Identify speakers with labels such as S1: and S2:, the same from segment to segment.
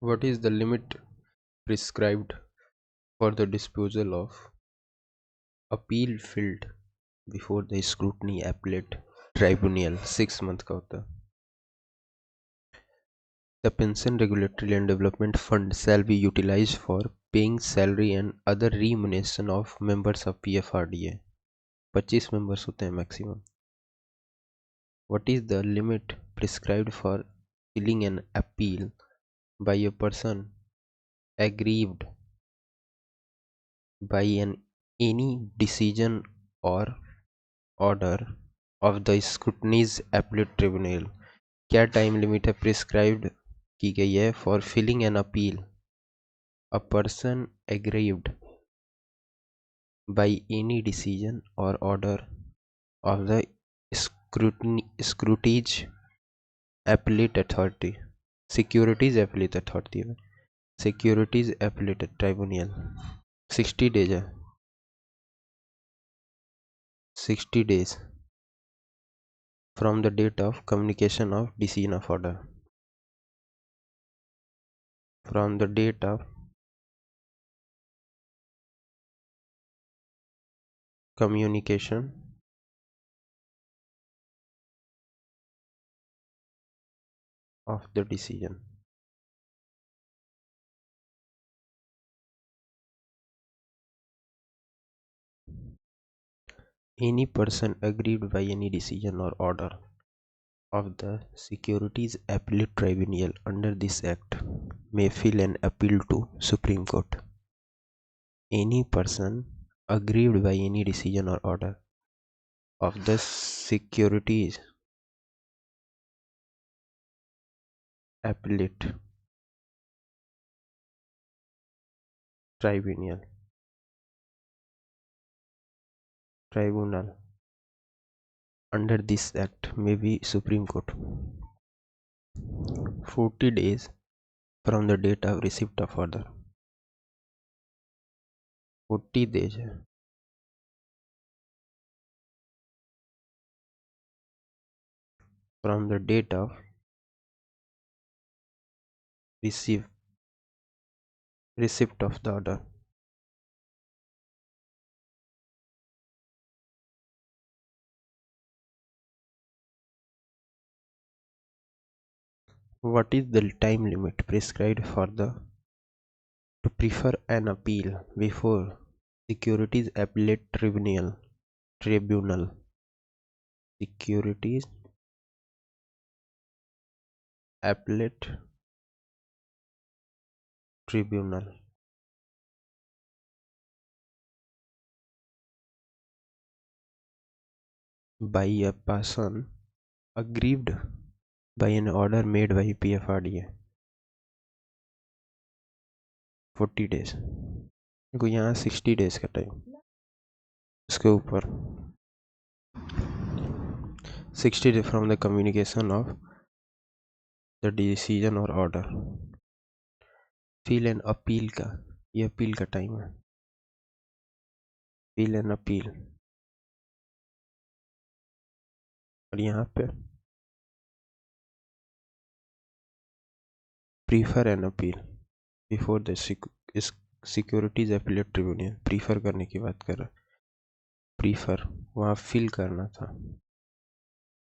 S1: What is the limit prescribed for the disposal of appeal filed before the scrutiny appellate tribunal? 6 month का होता है. The Pension Regulatory and Development Fund shall be utilized for paying salary and other remuneration of members of PFRDA. 25 members होते हैं maximum. What is the limit prescribed for filing an appeal by a person aggrieved by any decision or order of the scrutiny's appellate tribunal? क्या time limit है prescribed की गई है for filing an appeal a person aggrieved by any decision और order of the scrutinies appellate authority, securities appellate authority, securities appellate tribunal? 60 days है. 60 days from the date of communication of decision of order. From the date of communication of the decision. Any person aggrieved by any decision or order of the Securities Appellate Tribunal under this Act may file an appeal to Supreme Court. Any person aggrieved by any decision or order of the Securities Appellate Tribunal under this Act may be Supreme Court. 40 days from the date of receipt of order. 40 days from the date of receipt of the order. What is the time limit prescribed for the to prefer an appeal before Securities Appellate Tribunal? Securities Appellate Tribunal by a person aggrieved by an order made by PFRDA. 40 days. देखो यहाँ 60 days का time, इसके ऊपर 60 days from the communication of the decision or order. Fill an appeal का, ये appeal का time है. Fill an appeal, और यहाँ पे prefer an appeal before the securities appellate tribunal. Prefer करने की बात कर रहा है. प्रीफर वहाँ फिल करना था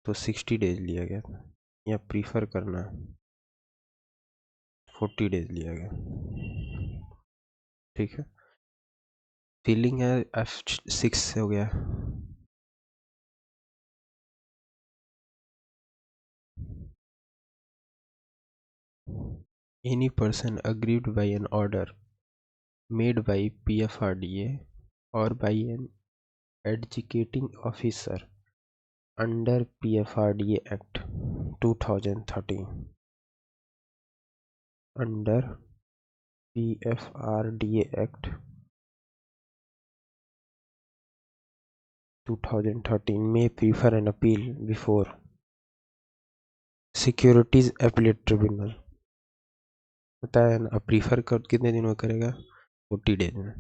S1: तो 60 डेज लिया गया था. यहाँ प्रीफर करना है 40 डेज लिया गया. ठीक है. फिलिंग है F6 से हो गया. Any person aggrieved by an order made by PFRDA or by an adjudicating officer under PFRDA Act 2013. Under PFRDA Act 2013 may prefer an appeal before Securities Appellate Tribunal. बताया ना. प्रीफर कर कितने दिन में करेगा? 40 डेज में.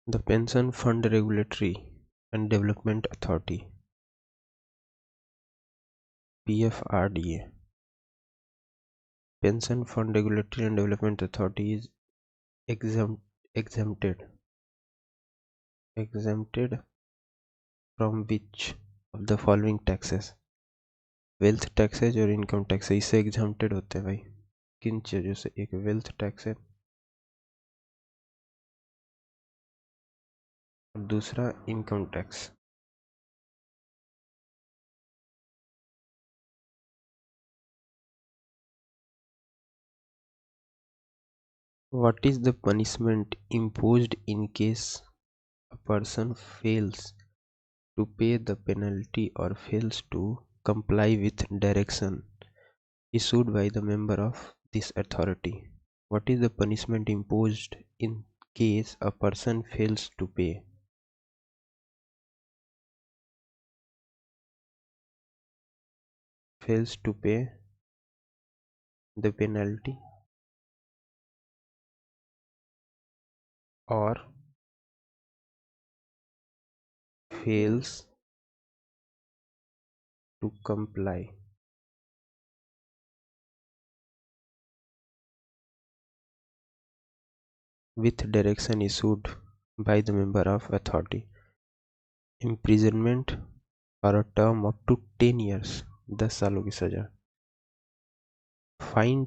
S1: The Pension Fund Regulatory and Development Authority, PFRDA. Pension Fund Regulatory and Development Authority is exempt, exempted exempted from which of the following taxes? Wealth taxes और income tax इससे एग्जाम्प्टेड होते हैं भाई। किन चीज़ों से? एक वेल्थ टैक्स है और दूसरा income tax. What is the punishment imposed in case a person fails to pay the penalty or fails to comply with direction issued by the member of this authority? What is the punishment imposed in case a person fails to pay the penalty or fails to comply with direction issued by the member of authority? Imprisonment for a term up to 10 years, 10 सालों की सजा। Fine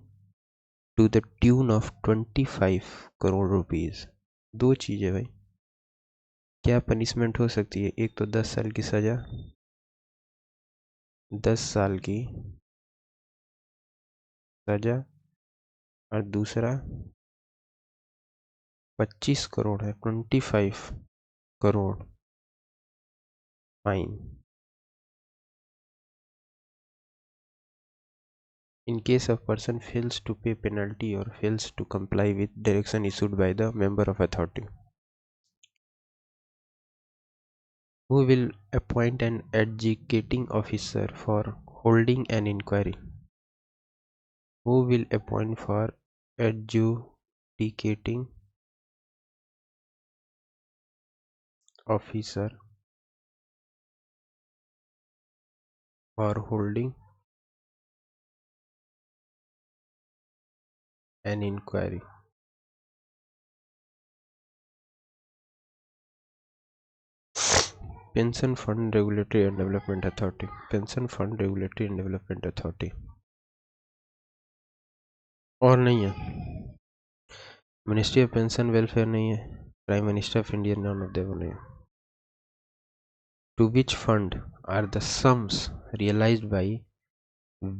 S1: to the tune of 25 crore rupees. दो चीजें भाई, क्या punishment हो सकती है? एक तो 10 साल की सजा, 10 साल की सजा, और दूसरा 25 करोड़ है, 25 crore fine. In case a person fails to pay penalty or fails to comply with direction issued by the member of authority, who will appoint an adjudicating officer for holding an inquiry? Who will appoint for adjudicating officer for holding an inquiry? Pension Fund Regulatory and Development Authority. Pension Fund Regulatory and Development Authority और नहीं है। Ministry of pension welfare नहीं है। Prime minister of India none of them नहीं है। To which fund are the sums realized by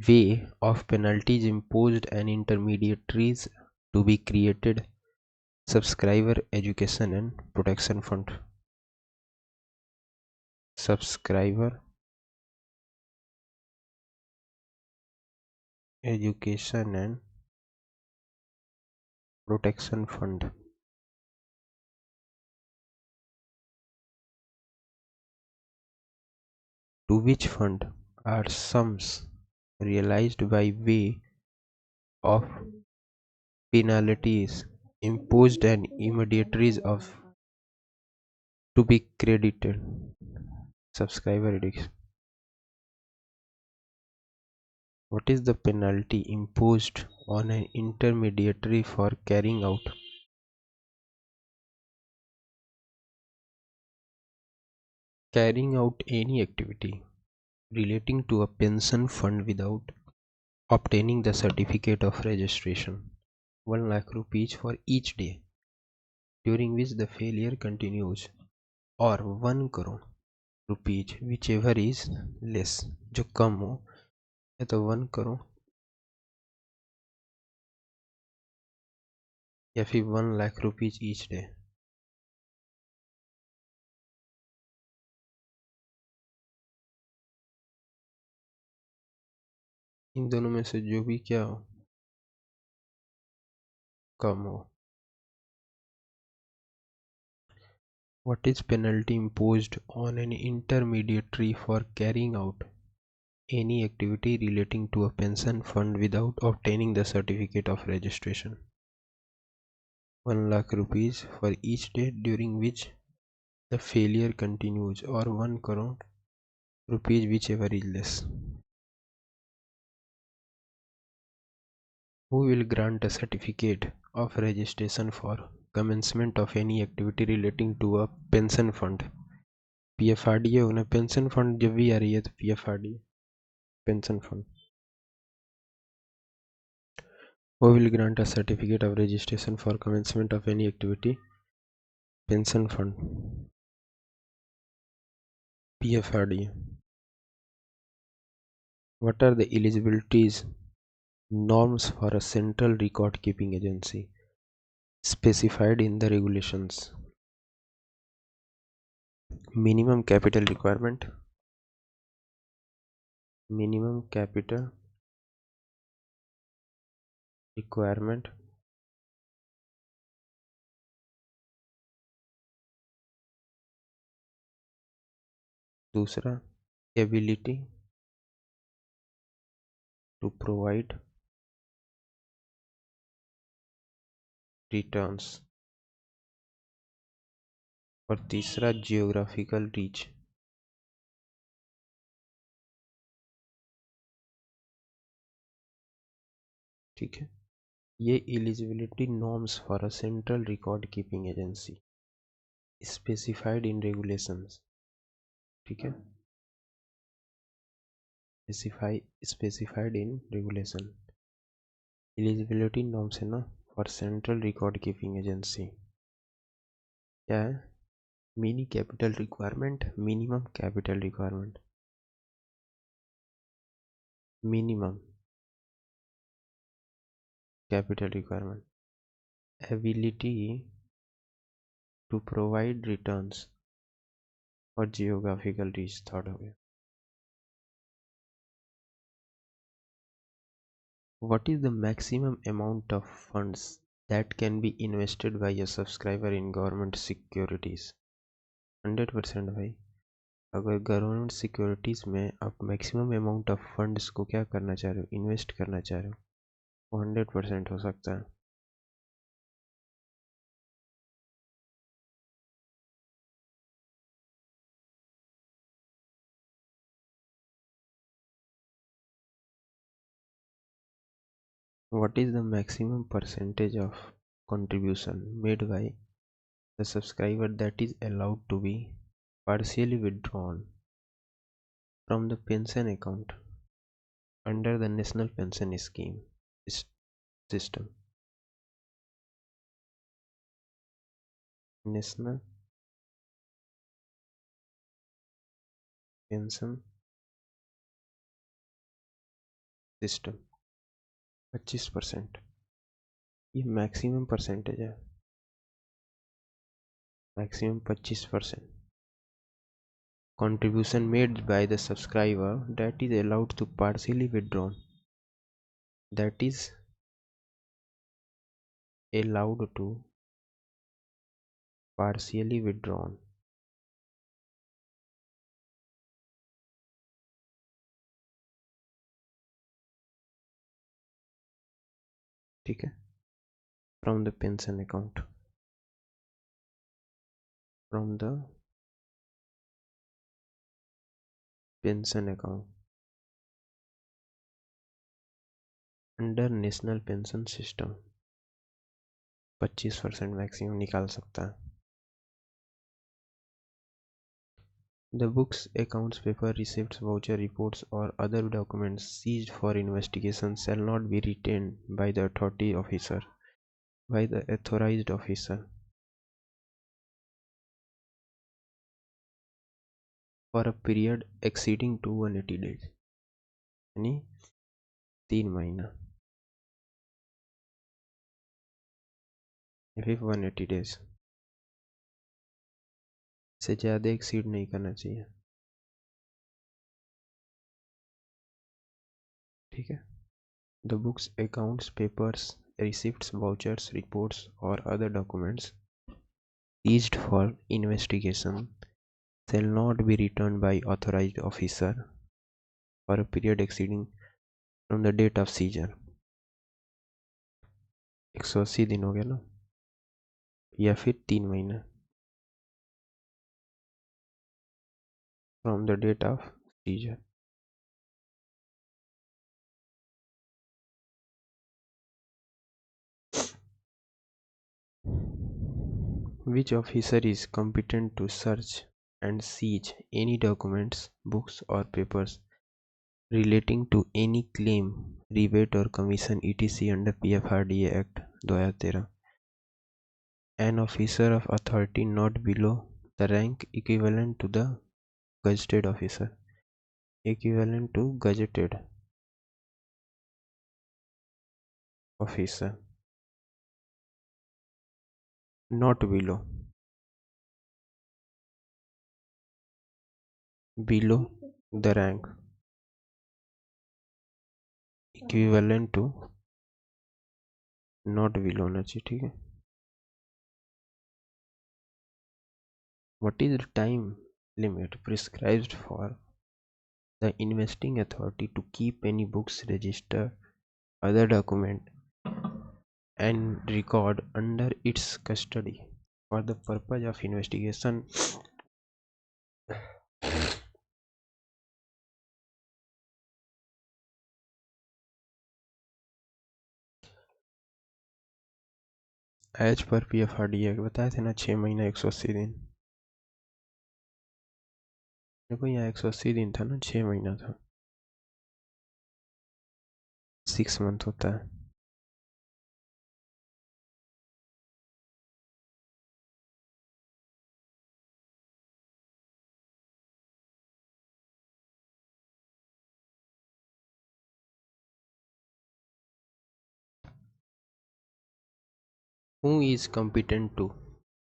S1: way of penalties imposed and intermediaries to be created? Subscriber Education and Protection Fund. Subscriber Education and Protection Fund. To which fund are sums realized by way of penalties imposed and intermediaries of to be credited? Subscriber Education. What is the penalty imposed on an intermediary for carrying out any activity relating to a pension fund without obtaining the certificate of registration? 1 lakh rupees for each day during which the failure continues, or 1 crore rupees whichever is less, जो कम हो, या तो 1 करोड़ या फिर 1 lakh rupees each day. इन दोनों में से जो भी क्या हो, कम हो। What is penalty imposed on an intermediary for carrying out any activity relating to a pension fund without obtaining the certificate of registration? 1 lakh rupees for each day during which The failure continues, or 1 crore rupees, whichever is less. Who will grant a certificate of registration for commencement of any activity relating to a pension fund? PFRDA होना pension fund जब भी आ रही है तो PFRDA pension fund. Who will grant a certificate of registration for commencement of any activity? Pension fund. PFRDA. What are the eligibilities norms for a central record keeping agency specified in the regulations? Minimum capital requirement. Minimum capital requirement. दूसरा, ability to provide returns. और तीसरा, geographical reach. ठीक है, ये eligibility norms for a central record keeping agency specified in regulations. ठीक है, specified in regulation. Eligibility norms है ना for central record keeping agency. क्या है? Mini capital requirement, minimum capital requirement, minimum capital requirement, ability to provide returns और geographical reach third हो गया. What is the maximum amount of funds that can be invested by a subscriber in government securities? 100% भाई. अगर government securities में आप maximum amount of funds को क्या करना चाह रहे हो, इन्वेस्ट करना चाह रहे हो, वो 100% हो सकता है. What is the maximum percentage of contribution made by the subscriber that is allowed to be partially withdrawn from the pension account under the National Pension Scheme system? National Pension System 25%. ये maximum percentage है, maximum 25%. Contribution made by the subscriber that is allowed to partially withdrawn, that is allowed to partially withdrawn. ठीक है, from the pension account, from the pension account under national pension system 25% maximum निकाल सकता है. The books, accounts, paper, receipts, voucher, reports or other documents seized for investigation shall not be retained by the authorized officer for a period exceeding 180 days. यानी 3 महीना या फिर 180 days से ज़्यादा exceed नहीं करना चाहिए. ठीक है. The books, accounts, papers, receipts, vouchers, reports or other documents seized for investigation shall not be returned by authorized officer for a period exceeding from the date of seizure. 180 दिन हो गया ना, या फिर 3 महीना. from the date of seizure. Which officer is competent to search and seize any documents, books or papers relating to any claim, rebate or commission etc. under PFRDA Act 2013? An officer of authority not below the rank equivalent to the gazetted officer. Equivalent to gazetted officer. Not below. Below the rank. Equivalent to not below होना चाहिए, ठीक है. What is the time limit prescribed for the investing authority to keep any books, register, other document and record under its custody for the purpose of investigation as पर PFRDA बताए थे ना 6 महीना 180 दिन. देखो यहाँ 180 दिन था ना, 6 महीना था, 6 मंथ होता है. Who is competent to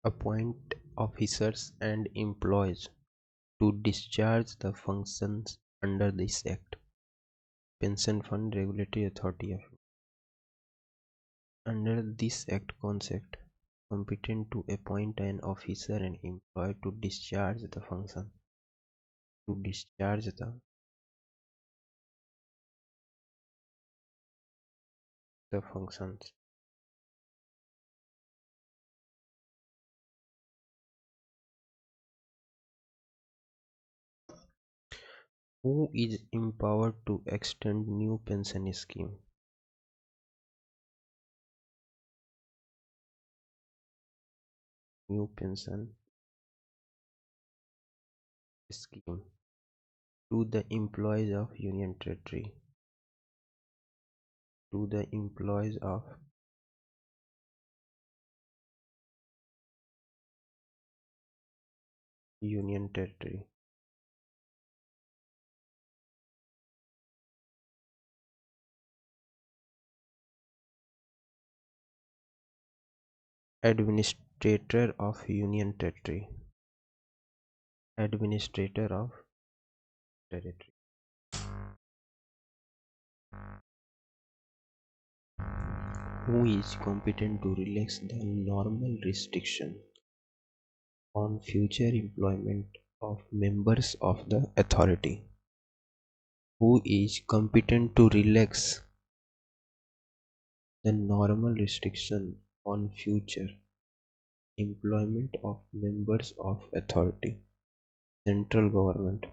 S1: appoint officers and employees to discharge the functions under this act? Pension Fund Regulatory Authority of under this act concept competent to appoint an officer and employee to discharge the function the functions. Who is empowered to extend new pension scheme? New pension scheme to the employees of Union Territory. To the employees of Union Territory. Administrator of Union Territory. Administrator of Territory. Who is competent to relax the normal restriction on future employment of members of the authority? Who is competent to relax the normal restriction on future employment of members of authority? Central government.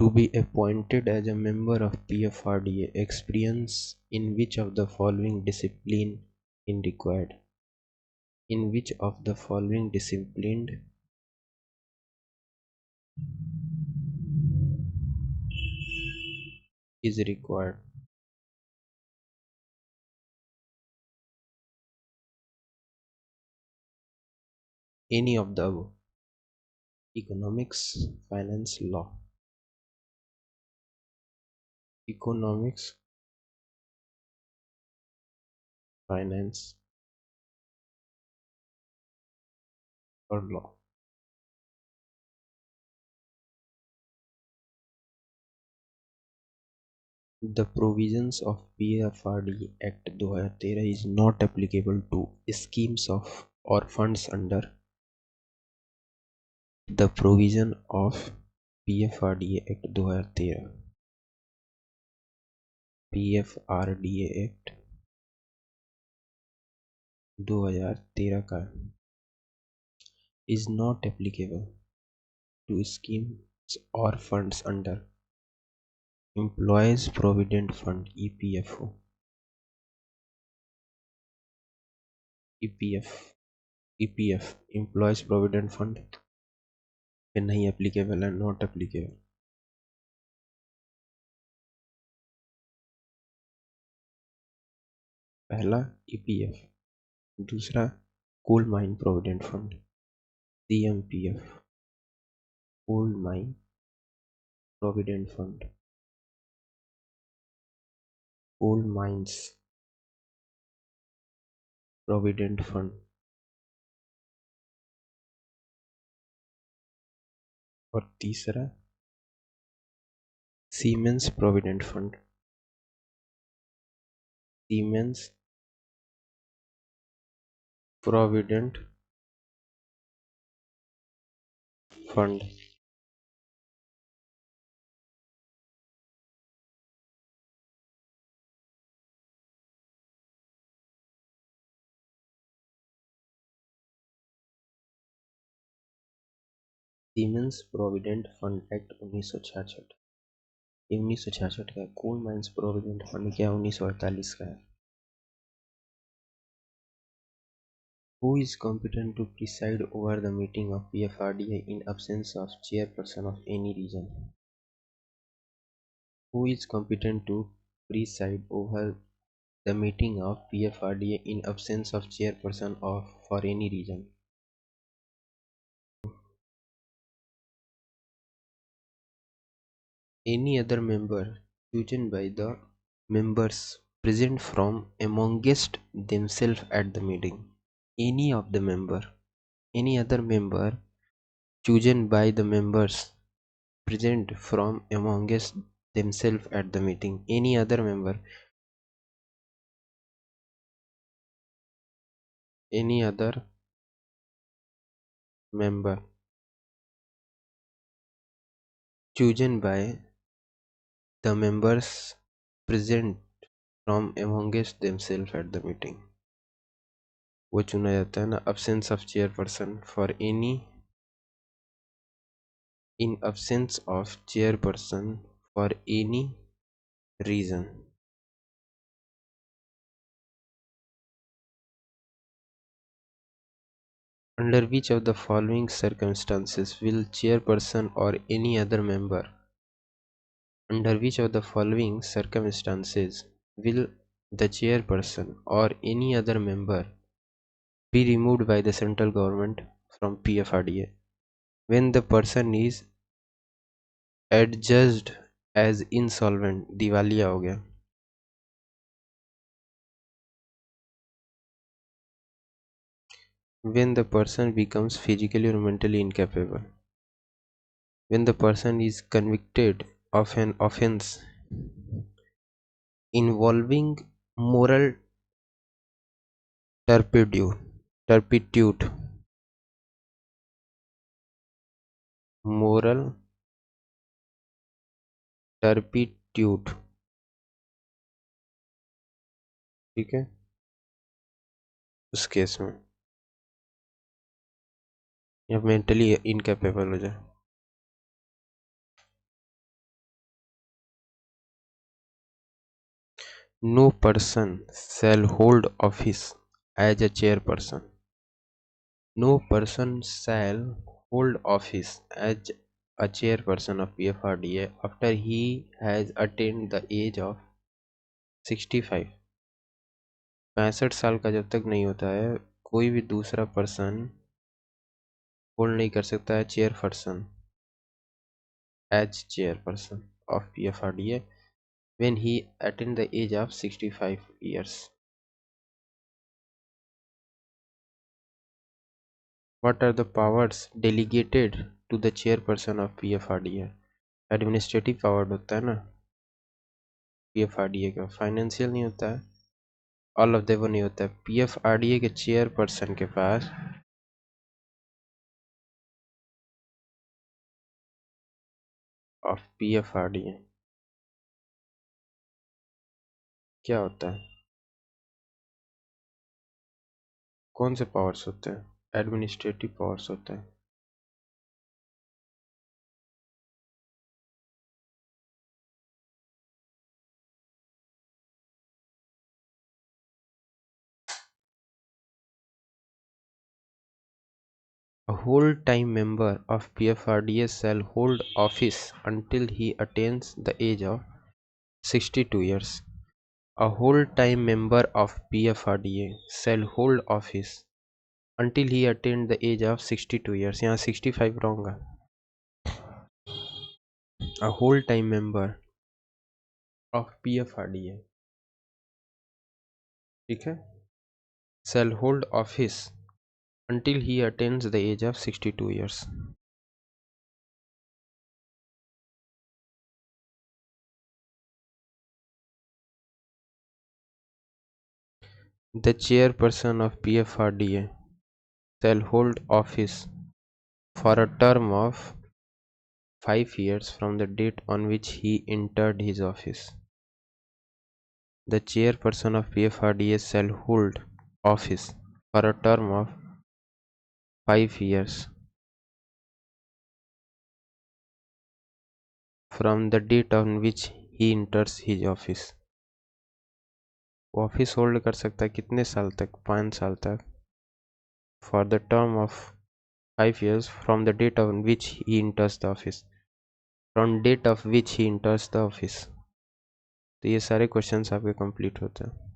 S1: To be appointed as a member of PFRDA, experience in which of the following discipline is required? In which of the following discipline is required? Any of the above. Economics, finance, law. Economics, finance or law. The provisions of PFRDA Act 2013 is not applicable to schemes of or funds under the provision of PFRDA act 2013, PFRDA act 2013 का is not applicable to schemes or funds under Employees Provident Fund EPFO, EPF, EPF Employees Provident Fund पे नहीं applicable है, not applicable. पहला EPF, दूसरा coal mine provident fund CMPF, coal mine provident fund, coal mines provident fund, और तीसरा seamen's provident fund, seamen's provident fund. Seamen's provident fund act 1966, 1966 का है। कोल mines provident fund क्या 1948 का है। Who is competent to preside over the meeting of PFRDA in absence of chairperson of any region? Who is competent to preside over the meeting of PFRDA in absence of chairperson of for any region? Any other member chosen by the members present from amongst themselves at the meeting. Any of the member, any other member chosen by the members present from amongst themselves at the meeting. Any other member, any other member chosen by the members present from amongst themselves at the meeting, वो चुना जाता है ना absence of chairperson for any, in absence of chairperson for any reason. Under which of the following circumstances will chairperson or any other member, under which of the following circumstances will the chairperson or any other member be removed by the central government from PFRDA? When the person is adjudged as insolvent, दिवालिया हो गया। When the person becomes physically or mentally incapable. When the person is convicted of an offense involving moral turpitude, turpitude, moral turpitude, ठीक है, उस case में या mentally incapable हो जाए। No person shall hold office as a chairperson. No person shall hold office as a chairperson of PFRDA after he has attained the age of 65. 65 साल का जब तक नहीं होता है कोई भी दूसरा पर्सन होल्ड नहीं कर सकता है chairperson as chairperson of PFRDA when he attained the age of 65 years. What are the powers delegated to the chairperson of PFRDA? Administrative power होता है ना PFRDA का, फाइनेंशियल नहीं होता है, ऑल ऑफ द वो नहीं होता है। PFRDA के चेयरपर्सन के पास ऑफ PFRDA क्या होता है? कौन से पावर्स होते हैं? एडमिनिस्ट्रेटिव पावर्स होते हैं। A whole-time member of PFRDA shall hold office until he attains the age of 62 years. A whole-time member of PFRDA shall hold office until he attains the age of 62 years. यहाँ 65 wrong है। A whole-time member of PFRDA, ठीक है, shall hold office until he attains the age of 62 years. The chairperson of PFRDA shall hold office for a term of 5 years from the date on which he entered his office. The chairperson of PFRDA shall hold office for a term of 5 years from the date on which he enters his office. वो office hold कर सकता है कितने साल तक? 5 साल तक। For the term of 5 years from the date on which he enters the office. From date of which he enters the office. तो ये सारे क्वेश्चंस आपके कंप्लीट होते हैं।